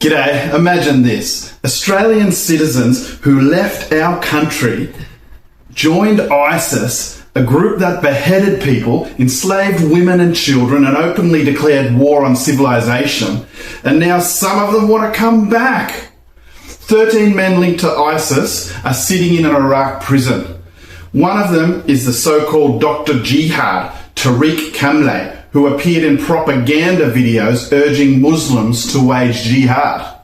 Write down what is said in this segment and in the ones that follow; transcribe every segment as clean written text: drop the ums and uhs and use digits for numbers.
G'day, imagine this. Australian citizens who left our country joined ISIS, a group that beheaded people, enslaved women and children, and openly declared war on civilization. And now some of them want to come back. 13 men linked to ISIS are sitting in an Iraq prison. One of them is the so-called Dr. Jihad, Tariq Kamle, who appeared in propaganda videos urging Muslims to wage jihad.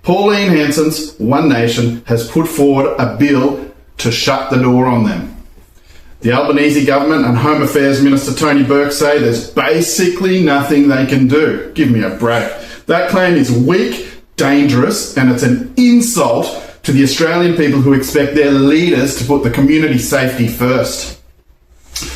Pauline Hanson's One Nation has put forward a bill to shut the door on them. The Albanese government and Home Affairs Minister Tony Burke say there's basically nothing they can do. Give me a break. That claim is weak, dangerous, and it's an insult to the Australian people who expect their leaders to put the community safety first.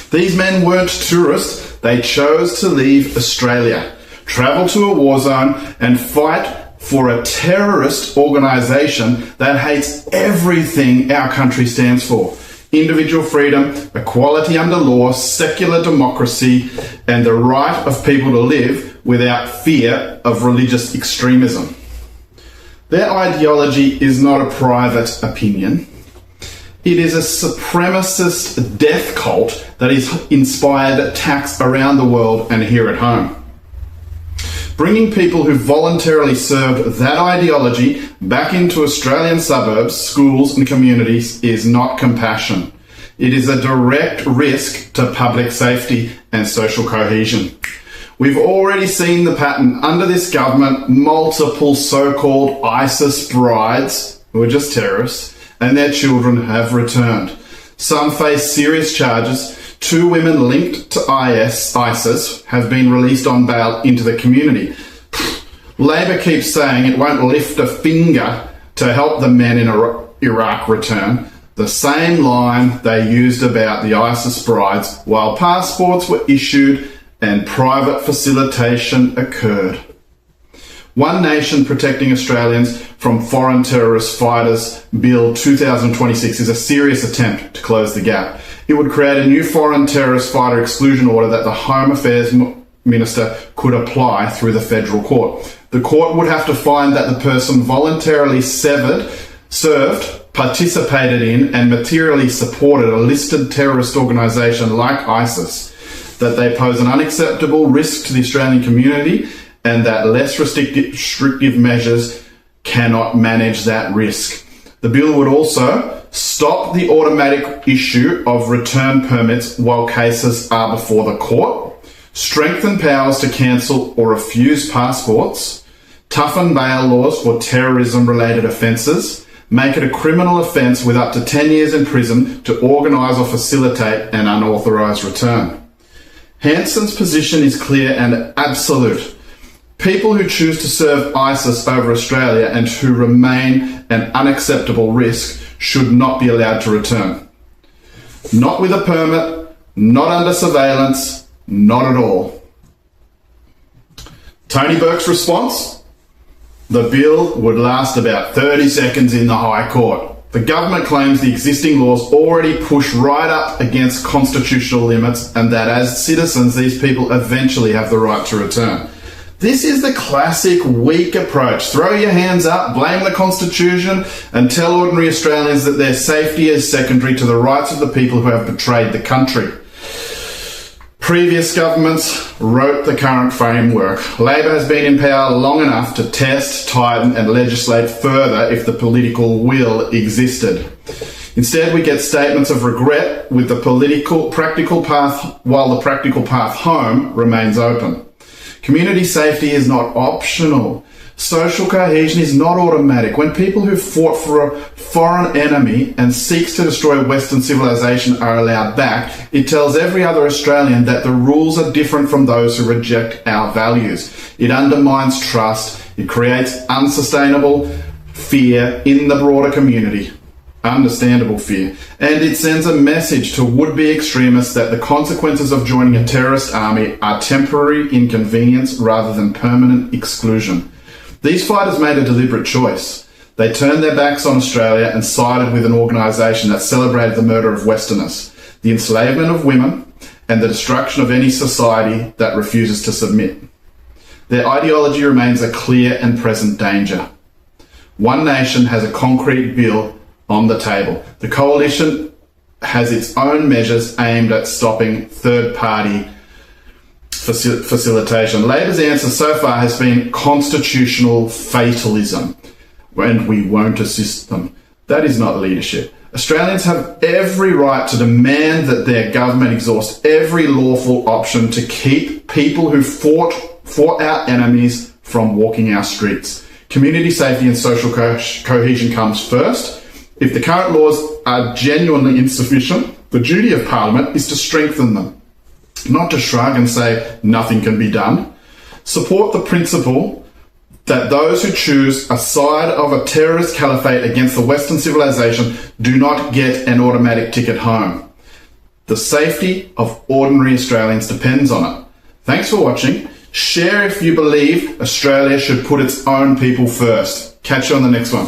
These men weren't tourists. They chose to leave Australia, travel to a war zone, and fight for a terrorist organisation that hates everything our country stands for. Individual freedom, equality under law, secular democracy, and the right of people to live without fear of religious extremism. Their ideology is not a private opinion. It is a supremacist death cult that has inspired attacks around the world and here at home. Bringing people who voluntarily served that ideology back into Australian suburbs, schools and communities is not compassion. It is a direct risk to public safety and social cohesion. We've already seen the pattern under this government. Multiple so-called ISIS brides, who are just terrorists, and their children have returned. Some face serious charges. 2 women linked to ISIS have been released on bail into the community. Labor keeps saying it won't lift a finger to help the men in Iraq return. The same line they used about the ISIS brides while passports were issued and private facilitation occurred. One Nation Protecting Australians from Foreign Terrorist Fighters Bill 2026 is a serious attempt to close the gap. It would create a new foreign terrorist fighter exclusion order that the Home Affairs Minister could apply through the federal court. The court would have to find that the person voluntarily served, participated in, and materially supported a listed terrorist organisation like ISIS, that they pose an unacceptable risk to the Australian community, and that less restrictive measures cannot manage that risk. The bill would also stop the automatic issue of return permits while cases are before the court, strengthen powers to cancel or refuse passports, toughen bail laws for terrorism-related offences, make it a criminal offence with up to 10 years in prison to organise or facilitate an unauthorised return. Hanson's position is clear and absolute. People who choose to serve ISIS over Australia and who remain an unacceptable risk should not be allowed to return. Not with a permit, not under surveillance, not at all. Tony Burke's response? The bill would last about 30 seconds in the High Court. The government claims the existing laws already push right up against constitutional limits and that as citizens these people eventually have the right to return. This is the classic weak approach. Throw your hands up, blame the Constitution, and tell ordinary Australians that their safety is secondary to the rights of the people who have betrayed the country. Previous governments wrote the current framework. Labor has been in power long enough to test, tighten, and legislate further if the political will existed. Instead, we get statements of regret with the practical path, while the practical path home remains open. Community safety is not optional. Social cohesion is not automatic. When people who fought for a foreign enemy and seeks to destroy Western civilization are allowed back, it tells every other Australian that the rules are different from those who reject our values. It undermines trust. It creates unsustainable fear in the broader community. Understandable fear. And it sends a message to would-be extremists that the consequences of joining a terrorist army are temporary inconvenience rather than permanent exclusion. These fighters made a deliberate choice. They turned their backs on Australia and sided with an organisation that celebrated the murder of Westerners, the enslavement of women, and the destruction of any society that refuses to submit. Their ideology remains a clear and present danger. One Nation has a concrete bill on the table. The coalition has its own measures aimed at stopping third-party facilitation. Labor's answer so far has been constitutional fatalism, and we won't assist them. That is not leadership. Australians have every right to demand that their government exhaust every lawful option to keep people who fought our enemies from walking our streets. Community safety and social cohesion comes first. If the current laws are genuinely insufficient, the duty of Parliament is to strengthen them, not to shrug and say nothing can be done. Support the principle that those who choose a side of a terrorist caliphate against the Western civilization do not get an automatic ticket home. The safety of ordinary Australians depends on it. Thanks for watching. Share if you believe Australia should put its own people first. Catch you on the next one.